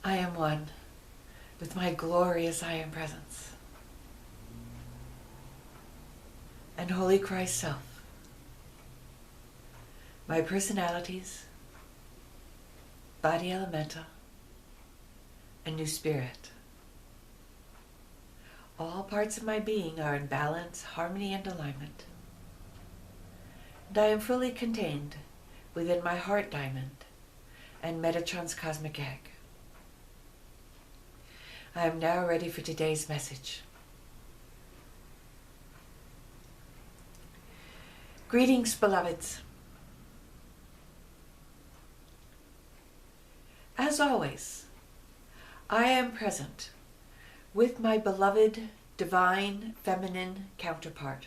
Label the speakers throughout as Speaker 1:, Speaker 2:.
Speaker 1: I am one with my glorious I Am Presence and Holy Christ Self, my personalities, body elemental, and new spirit. All parts of my being are in balance, harmony, and alignment. And I am fully contained within my heart diamond and Metatron's cosmic egg. I am now ready for today's message. Greetings, beloveds. As always, I am present with my beloved divine feminine counterpart,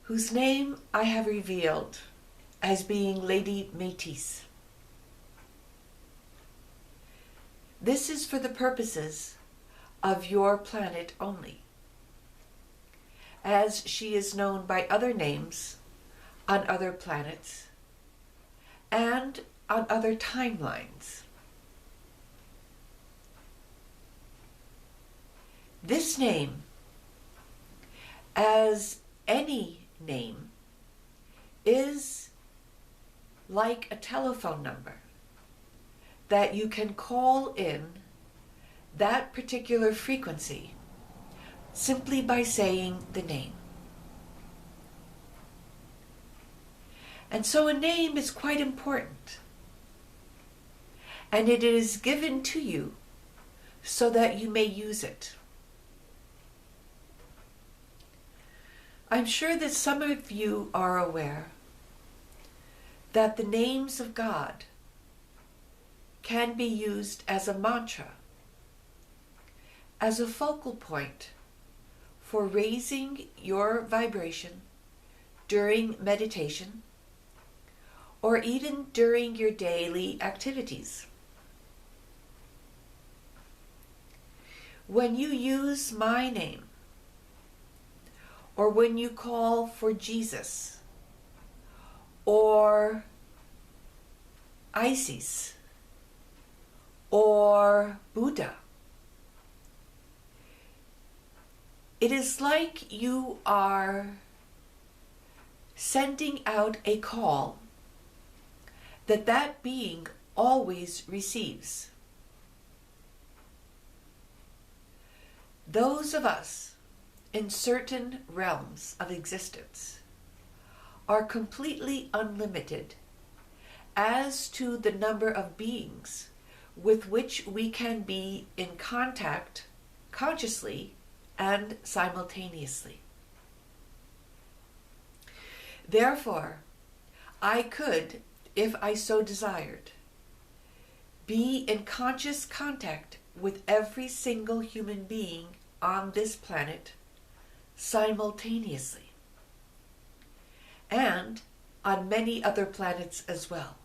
Speaker 1: whose name I have revealed as being Lady Métis. This is for the purposes of your planet only, as she is known by other names on other planets and on other timelines. This name, as any name, is like a telephone number that you can call in that particular frequency simply by saying the name. And so a name is quite important, and it is given to you so that you may use it. I'm sure that some of you are aware that the names of God can be used as a mantra, as a focal point for raising your vibration during meditation or even during your daily activities. When you use my name, or when you call for Jesus, or Isis, or Buddha, it is like you are sending out a call that being always receives. Those of us in certain realms of existence are completely unlimited as to the number of beings with which we can be in contact consciously and simultaneously. Therefore, I could, if I so desired, be in conscious contact with every single human being on this planet simultaneously, and on many other planets as well.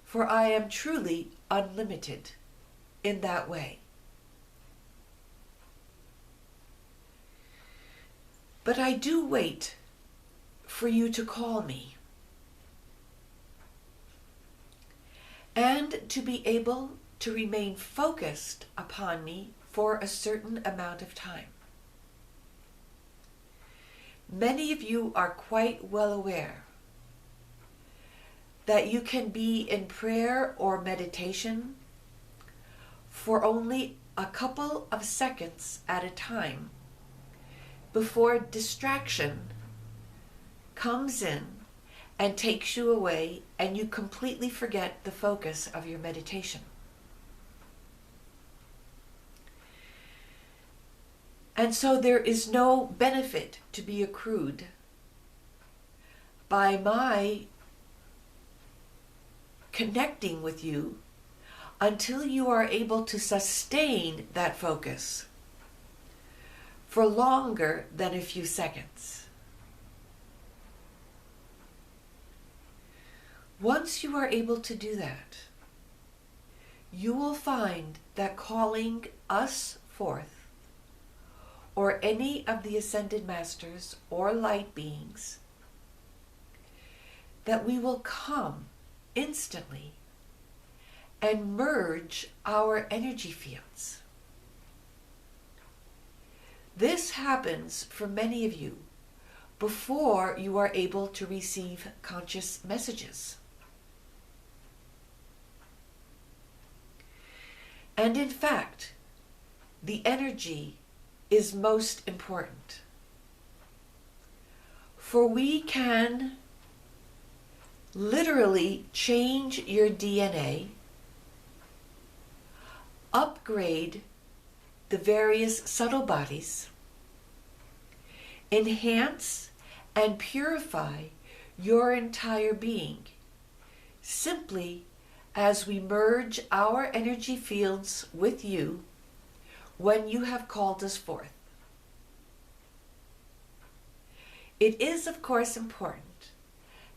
Speaker 1: For I am truly unlimited in that way. But I do wait for you to call me and to be able to remain focused upon me for a certain amount of time. Many of you are quite well aware that you can be in prayer or meditation for only a couple of seconds at a time before distraction comes in and takes you away and you completely forget the focus of your meditation. And so there is no benefit to be accrued by my connecting with you until you are able to sustain that focus for longer than a few seconds. Once you are able to do that, you will find that calling us forth, or any of the ascended masters or light beings, that we will come instantly and merge our energy fields. This happens for many of you before you are able to receive conscious messages. And in fact, the energy is most important. For we can literally change your DNA, upgrade the various subtle bodies, enhance and purify your entire being, simply as we merge our energy fields with you when you have called us forth. It is, of course, important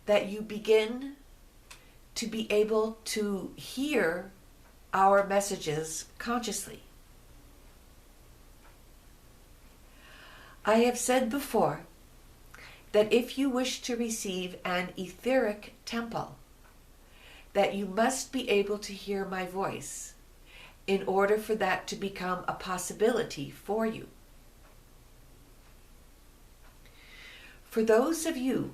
Speaker 1: that you begin to be able to hear our messages consciously. I have said before that if you wish to receive an etheric temple, that you must be able to hear my voice in order for that to become a possibility for you. For those of you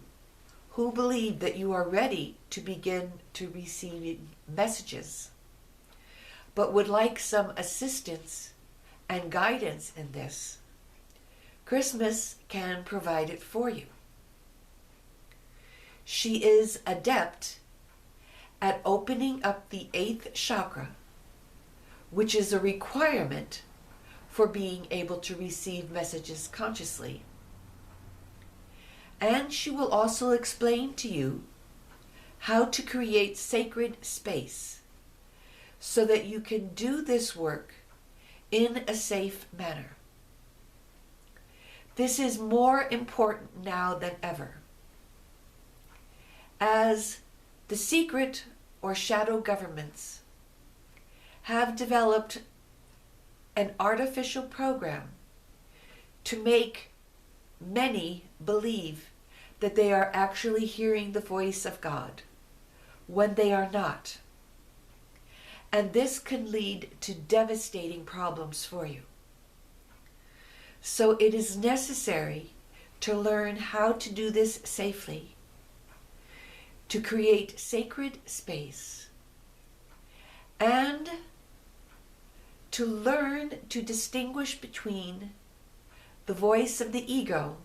Speaker 1: who believe that you are ready to begin to receive messages, but would like some assistance and guidance in this, Christmas can provide it for you. She is adept at opening up the 8th chakra, which is a requirement for being able to receive messages consciously. And she will also explain to you how to create sacred space so that you can do this work in a safe manner. This is more important now than ever, as the secret or shadow governments have developed an artificial program to make many believe that they are actually hearing the voice of God when they are not. And this can lead to devastating problems for you. So it is necessary to learn how to do this safely, to create sacred space, and to learn to distinguish between the voice of the ego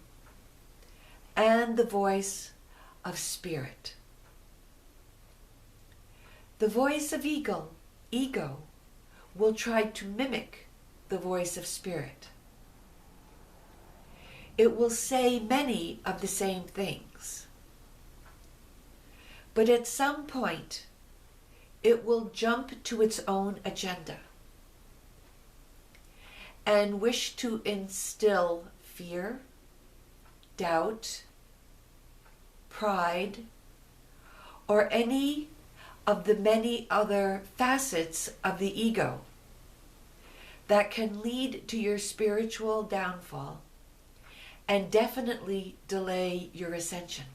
Speaker 1: and the voice of spirit. The voice of ego will try to mimic the voice of spirit. It will say many of the same things. But at some point, it will jump to its own agenda and wish to instill fear, doubt, pride, or any of the many other facets of the ego that can lead to your spiritual downfall and definitely delay your ascension.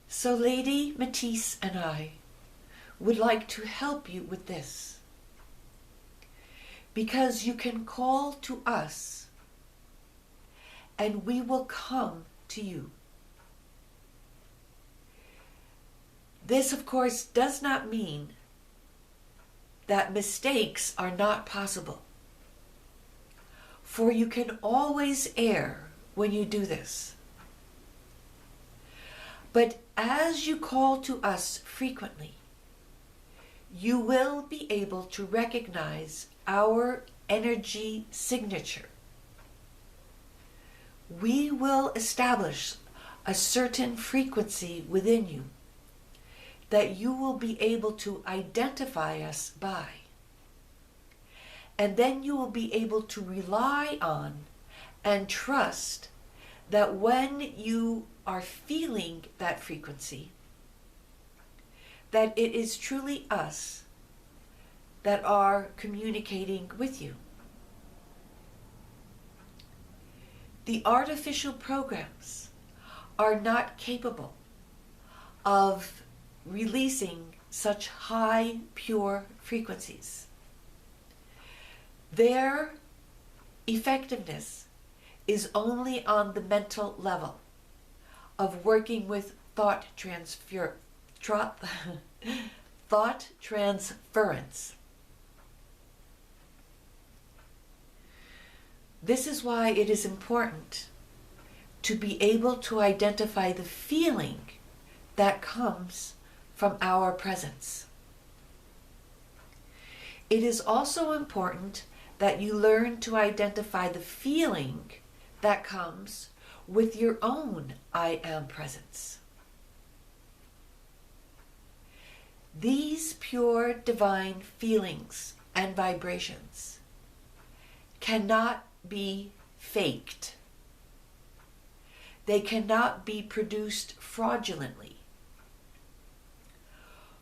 Speaker 1: So Lady Matisse and I would like to help you with this, because you can call to us and we will come to you. This, of course, does not mean that mistakes are not possible, for you can always err when you do this. But as you call to us frequently, you will be able to recognize our energy signature. We will establish a certain frequency within you that you will be able to identify us by. And then you will be able to rely on and trust that when you are feeling that frequency, that it is truly us that are communicating with you. The artificial programs are not capable of releasing such high, pure frequencies. Their effectiveness is only on the mental level of working with thought transference. This is why it is important to be able to identify the feeling that comes from our presence. It is also important that you learn to identify the feeling that comes with your own I am presence. These pure divine feelings and vibrations cannot be faked. They cannot be produced fraudulently.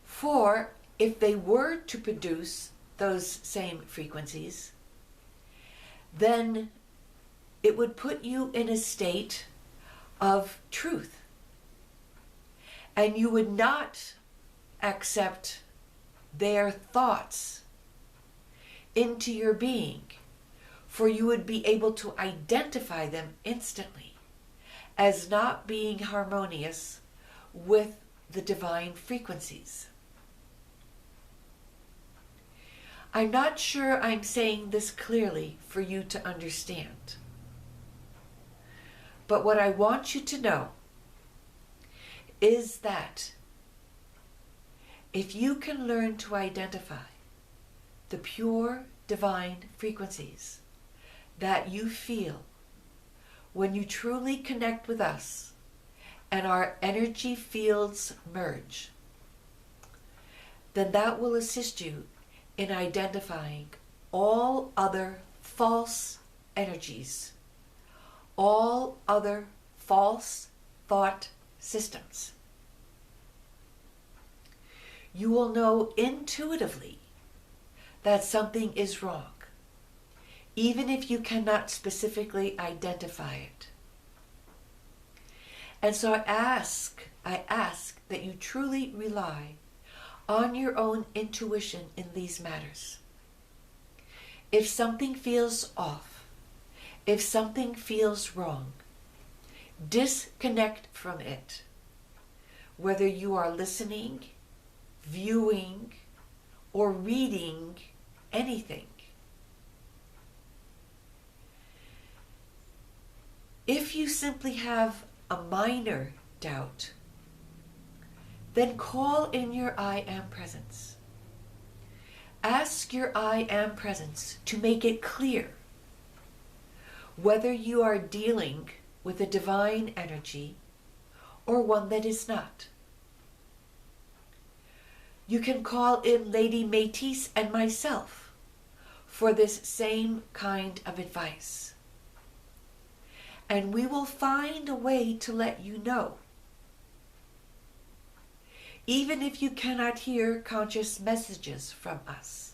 Speaker 1: For if they were to produce those same frequencies, then it would put you in a state of truth. And you would not accept their thoughts into your being, for you would be able to identify them instantly as not being harmonious with the divine frequencies. I'm not sure I'm saying this clearly for you to understand. But what I want you to know is that if you can learn to identify the pure divine frequencies that you feel when you truly connect with us and our energy fields merge, then that will assist you in identifying all other false energies, all other false thought systems. You will know intuitively that something is wrong, even if you cannot specifically identify it. And so I ask that you truly rely on your own intuition in these matters. If something feels off, if something feels wrong, disconnect from it. Whether you are listening, viewing, or reading anything. If you simply have a minor doubt, then call in your I am presence. Ask your I am presence to make it clear whether you are dealing with a divine energy or one that is not. You can call in Lady Métis and myself for this same kind of advice. And we will find a way to let you know. Even if you cannot hear conscious messages from us.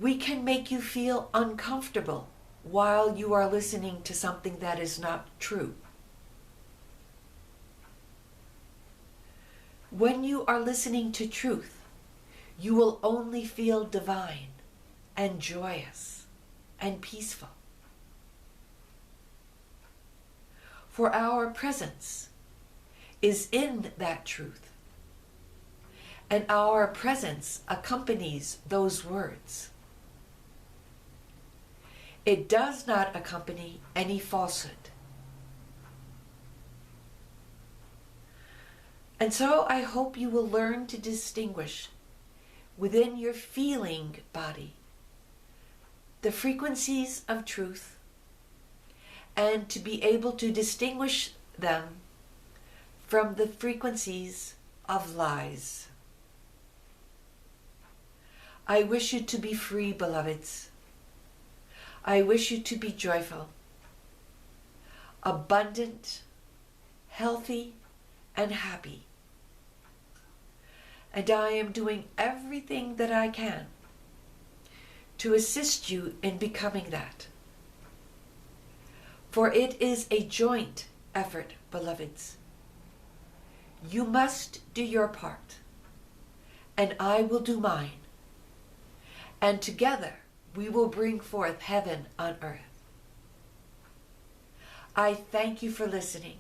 Speaker 1: We can make you feel uncomfortable while you are listening to something that is not true. When you are listening to truth, you will only feel divine and joyous and peaceful. For our presence is in that truth, and our presence accompanies those words. It does not accompany any falsehood. And so I hope you will learn to distinguish within your feeling body the frequencies of truth and to be able to distinguish them from the frequencies of lies. I wish you to be free, beloveds. I wish you to be joyful, abundant, healthy, and happy. And I am doing everything that I can to assist you in becoming that. For it is a joint effort, beloveds. You must do your part, and I will do mine, and together we will bring forth heaven on earth. I thank you for listening.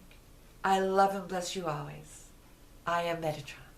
Speaker 1: I love and bless you always. I am Metatron.